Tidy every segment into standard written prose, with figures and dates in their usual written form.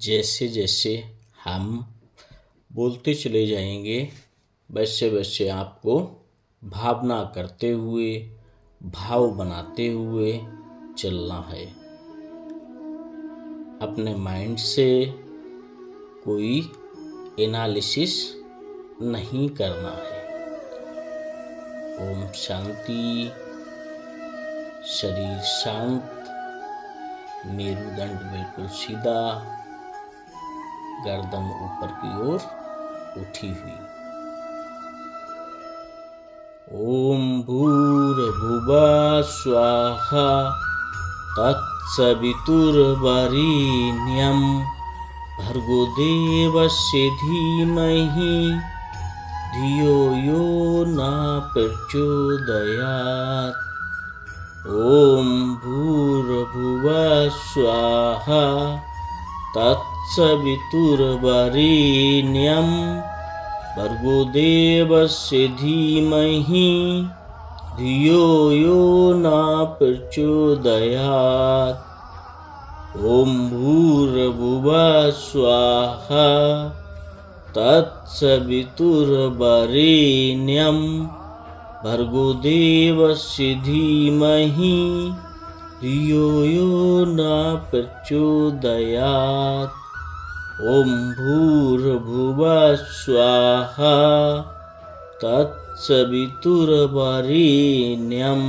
जैसे जैसे हम बोलते चले जाएंगे वैसे वैसे आपको भावना करते हुए, भाव बनाते हुए चलना है। अपने माइंड से कोई एनालिसिस नहीं करना है। ओम शांति। शरीर शांत, मेरुदंड बिल्कुल सीधा, गर्दन ऊपर की ओर उठी हुई। ओम भूर्भुवः स्वाहा तत्सवितुर्वरेण्यं भर्गो देवस्य धीमहि धियो यो न प्रचोदयात्। ओम भूर्भुवः स्वाहा तत्सवितुर्वरेण्यं भर्गो देवस्य धीमहि धियो यो न प्रचोदयात्। ओम भूर्भुवः स्वाहा तत्सवितुर्वरेण्यं भर्गो देवस्य धीमहि धियो यो न प्रचोदयात्। ओम भूर्भुवः स्वाहा तत्सवितुर्वरेण्यं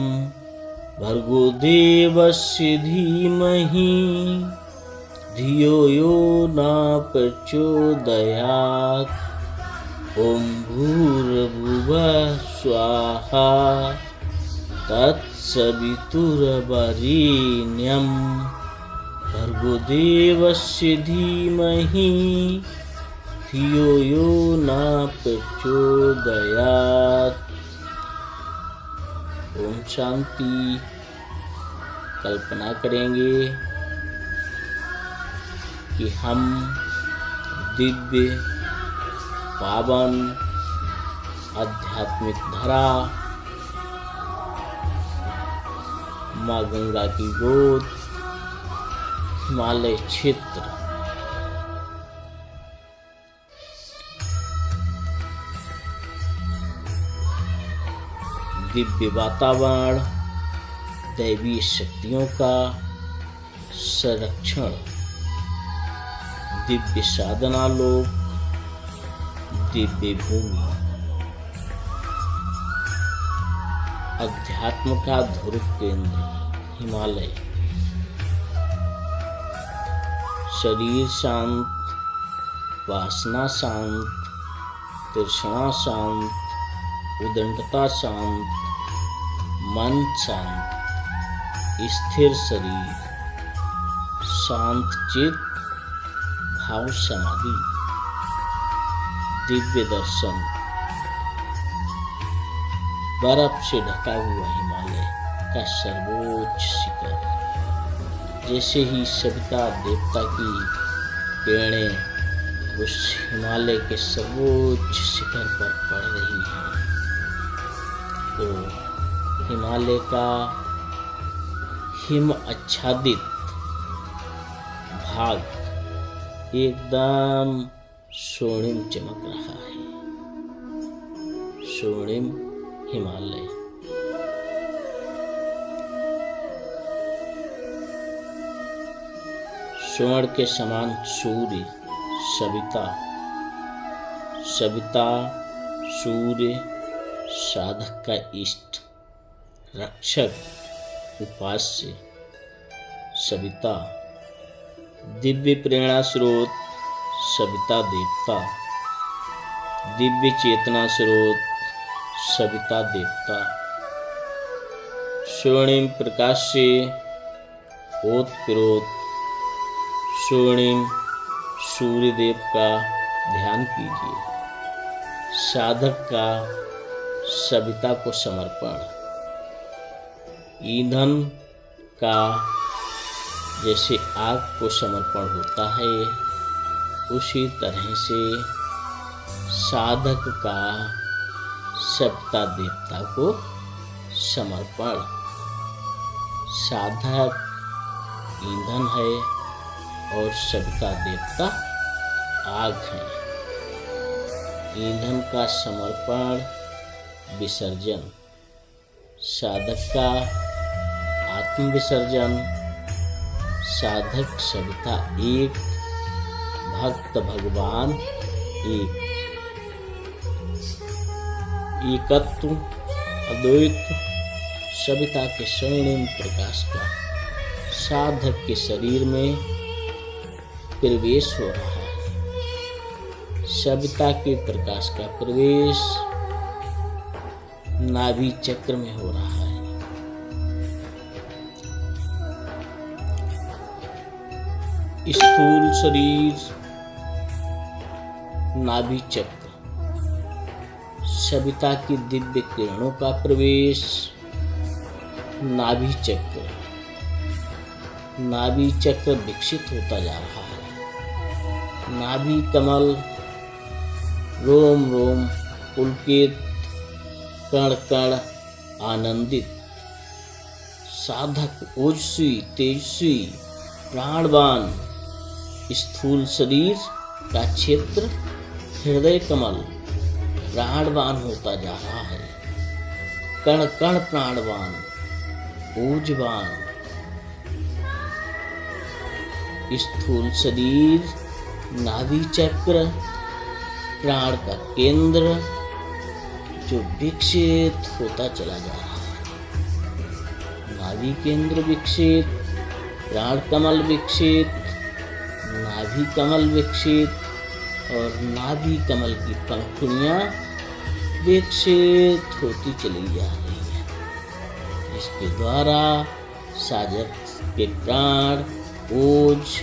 भर्गो देवस्य धीमहि धियो यो न प्रचोदयात्। ओम भूर्भुवः स्वाहा तत्सवितुर्वरेण्यं भर्गो देवस्य धीमहि धियो यो न प्रचोदयात्। ओम शांति। कल्पना करेंगे कि हम दिव्य पावन आध्यात्मिक धरा माँ गंगा की गोद हिमालय क्षेत्र दिव्य वातावरण, दैवीय शक्तियों का संरक्षण, दिव्य साधना लोक, दिव्य भूमि, अध्यात्म का ध्रुव केंद्र हिमालय। शरीर शांत, वासना शांत, तृष्णा शांत, उदंडता शांत, मन शांत, स्थिर शरीर, शांत चित्त, भाव समाधि, दिव्य दर्शन। बर्फ से ढका हुआ हिमालय का सर्वोच्च शिखर। जैसे ही सविता देवता की किरणें उस हिमालय के सर्वोच्च शिखर पर पड़ रही हैं, तो हिमालय का हिम आच्छादित भाग एकदम स्वर्णिम चमक रहा है। स्वर्णिम हिमालय। स्वर्ण के समान सूर्य सविता। सविता सूर्य साधक का इष्ट, रक्षक, उपास्य। सविता दिव्य प्रेरणा स्रोत, सविता देवता। दिव्य चेतना स्रोत, सविता देवता। स्वर्णिम प्रकाश से ओतप्रोत स्वर्णिम सूर्यदेव का ध्यान कीजिए। साधक का सविता को समर्पण। ईंधन का जैसे आग को समर्पण होता है, उसी तरह से साधक का सविता देवता को समर्पण। साधक ईंधन है, और सविता देवता आग हैं। ईंधन का समर्पण विसर्जन, साधक का आत्म विसर्जन। साधक सविता एक, भक्त भगवान एक। एकत्व अद्वैत सविता के स्वर्णिम प्रकाश का साधक के शरीर में प्रवेश हो रहा है। सविता के प्रकाश का प्रवेश नाभि चक्र में हो रहा है। स्थूल शरीर, नाभि चक्र, सविता की दिव्य किरणों का प्रवेश नाभि चक्र। नाभि चक्र विकसित होता जा रहा है। नाभि कमल रोम रोम पुलकित, कण कण आनंदित। साधक ओजस्वी तेजस्वी प्राणवान। स्थूल शरीर का क्षेत्र हृदय कमल प्राणवान होता जा रहा है। कण कण प्राणवान, ऊर्जवान। स्थूल शरीर, नाभि चक्र, प्राण का केंद्र जो विकसित होता चला जा रहा है। नाभि केंद्र विकसित, प्राण कमल विकसित, नाभि कमल विकसित और नाभि कमल की पंखुड़ियां विकसित होती चली जा रही है, जिसके द्वारा साधक के प्राण ओज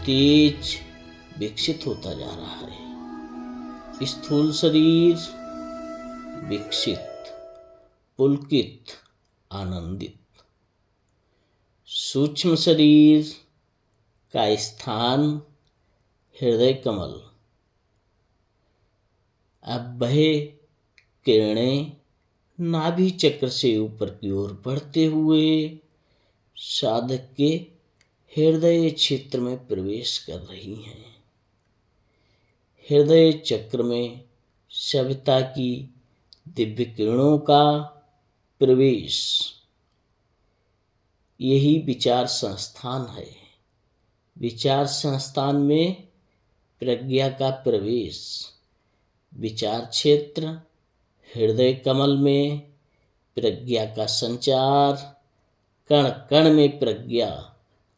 तेज विकसित होता जा रहा है। स्थूल शरीर विकसित, पुलकित, आनंदित। सूक्ष्म शरीर का स्थान हृदय कमल। अब वह किरणें नाभि चक्र से ऊपर की ओर बढ़ते हुए साधक के हृदय क्षेत्र में प्रवेश कर रही हैं। हृदय चक्र में सविता की दिव्य किरणों का प्रवेश, यही विचार संस्थान है। विचार संस्थान में प्रज्ञा का प्रवेश। विचार क्षेत्र हृदय कमल में प्रज्ञा का संचार, कण कण में प्रज्ञा,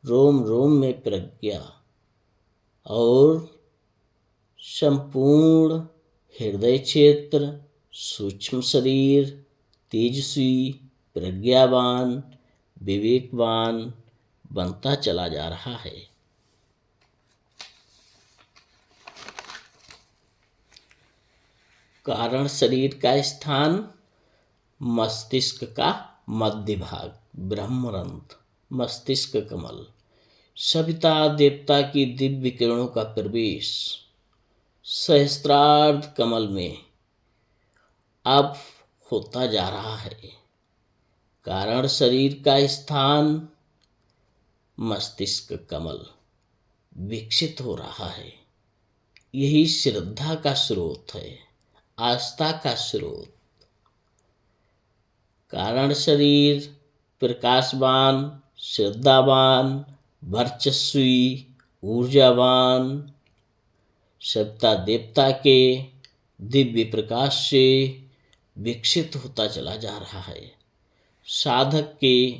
रोम रोम में प्रज्ञा और संपूर्ण हृदय क्षेत्र सूक्ष्म शरीर तेजस्वी प्रज्ञावान विवेकवान बनता चला जा रहा है। कारण शरीर का स्थान मस्तिष्क का मध्य भाग, ब्रह्मरंध्र, मस्तिष्क कमल। सविता देवता की दिव्य किरणों का प्रवेश सहस्त्रार्ध कमल में अब होता जा रहा है। कारण शरीर का स्थान मस्तिष्क कमल विकसित हो रहा है। यही श्रद्धा का स्रोत है, आस्था का स्रोत। कारण शरीर प्रकाशवान, श्रद्धावान, वर्चस्वी, ऊर्जावान। सविता देवता के दिव्य प्रकाश से विकसित होता चला जा रहा है। साधक के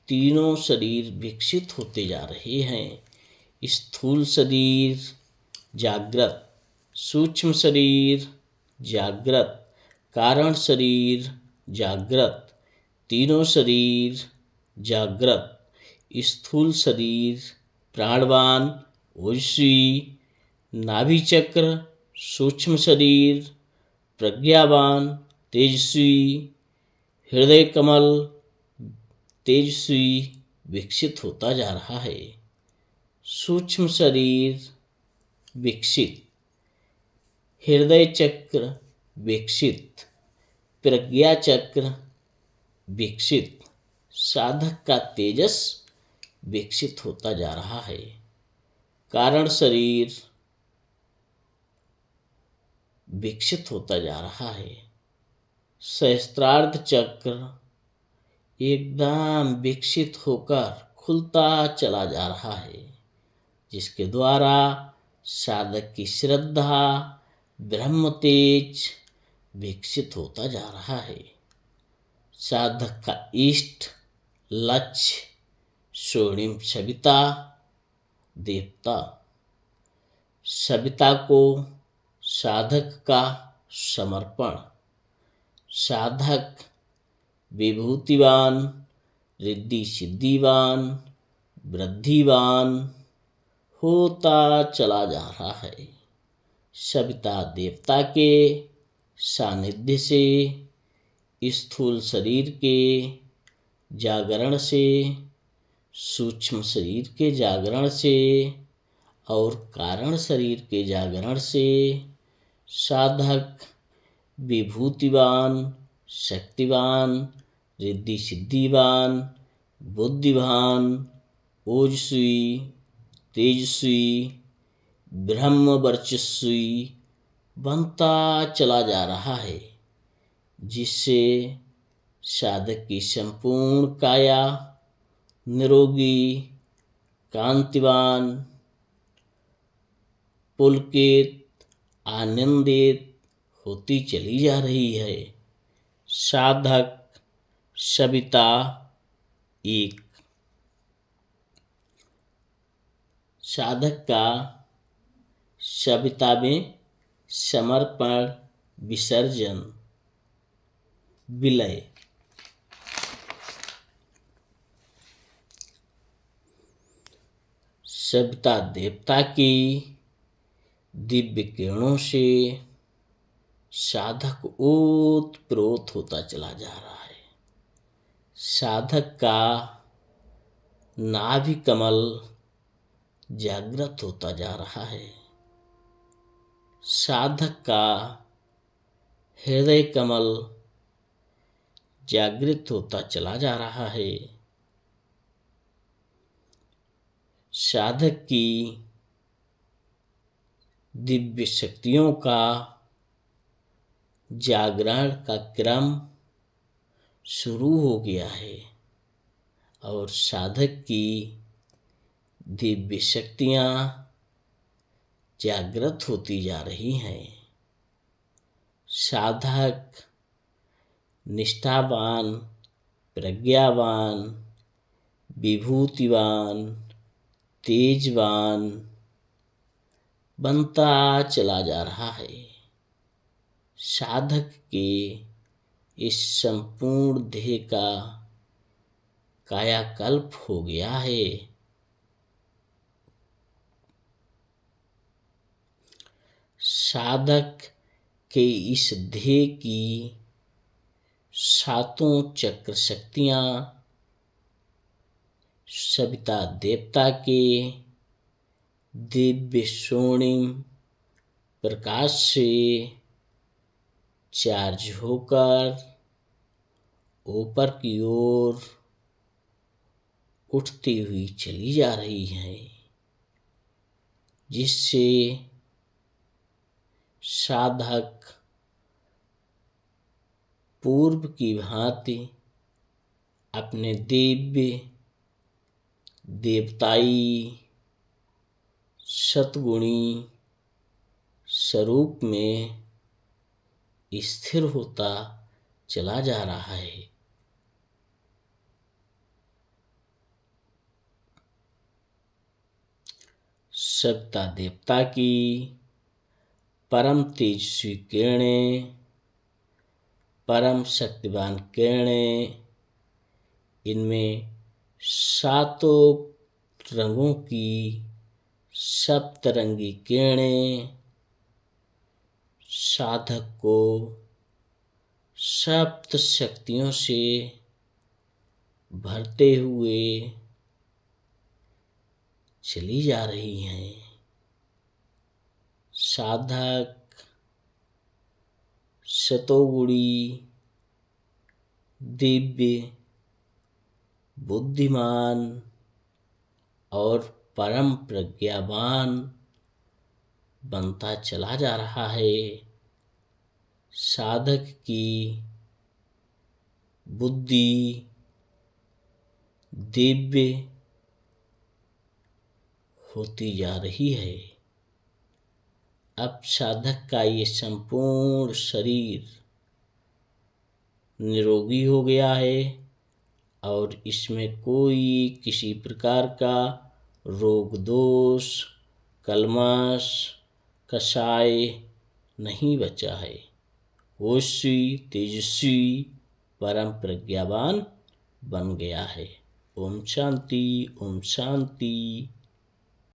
तीनों शरीर विकसित होते जा रहे हैं। स्थूल शरीर जागृत, सूक्ष्म शरीर जागृत, कारण शरीर जागृत, तीनों शरीर जागृत। स्थूल शरीर प्राणवान ओजस्वी, नाभि चक्र सूक्ष्म शरीर प्रज्ञावान तेजस्वी, हृदय कमल तेजस्वी विकसित होता जा रहा है। सूक्ष्म शरीर विकसित, हृदय चक्र विकसित, प्रज्ञा चक्र विकसित। साधक का तेजस विकसित होता जा रहा है। कारण शरीर विकसित होता जा रहा है। सहस्त्रार्ध चक्र एकदम विकसित होकर खुलता चला जा रहा है, जिसके द्वारा साधक की श्रद्धा ब्रह्म तेज विकसित होता जा रहा है। साधक का इष्ट लक्ष्य स्वर्णिम सविता देवता। सविता को साधक का समर्पण। साधक विभूतिवान, रिद्धि सिद्धिवान, वृद्धिवान होता चला जा रहा है। सविता देवता के सानिध्य से, स्थूल शरीर के जागरण से, सूक्ष्म शरीर के जागरण से और कारण शरीर के जागरण से साधक विभूतिवान, शक्तिवान, रिद्धि सिद्धिवान, बुद्धिवान, ओजस्वी, तेजस्वी, ब्रह्म वर्चस्वी बनता चला जा रहा है, जिससे साधक की संपूर्ण काया निरोगी, कांतिवान, पुलकित, आनंदित होती चली जा रही है। साधक सविता एक। साधक का सविता में समर्पण, विसर्जन, विलय। सविता देवता की दिव्य किरणों से साधक ओतप्रोत होता चला जा रहा है। साधक का नाभि कमल जागृत होता जा रहा है। साधक का हृदय कमल जागृत होता चला जा रहा है। साधक की दिव्य शक्तियों का जागरण का क्रम शुरू हो गया है और साधक की दिव्य शक्तियां जागृत होती जा रही हैं। साधक निष्ठावान, प्रज्ञावान, विभूतिवान, तेजवान बनता चला जा रहा है। साधक के इस संपूर्ण देह का कायाकल्प हो गया है। साधक के इस देह की सातों चक्र शक्तियां सविता देवता के दिव्य स्वर्णिम प्रकाश से चार्ज होकर ऊपर की ओर उठती हुई चली जा रही है, जिससे साधक पूर्व की भांति अपने दिव्य देवताई सतगुणी स्वरूप में स्थिर होता चला जा रहा है। सविता देवता की परम तेजस्वी किरणें, परम शक्तिवान किरणें, इनमें सातों रंगों की सप्तरंगी किरणें साधक को सप्त शक्तियों से भरते हुए चली जा रही हैं। साधक सतोगुणी, दिव्य, बुद्धिमान और परम प्रज्ञावान बनता चला जा रहा है। साधक की बुद्धि दिव्य होती जा रही है। अब साधक का ये संपूर्ण शरीर निरोगी हो गया है और इसमें कोई किसी प्रकार का रोग दोष कल्मश कषाय नहीं बचा है। होशी तेजस्वी परम प्रज्ञावान बन गया है। ओम शांति ओम शांति।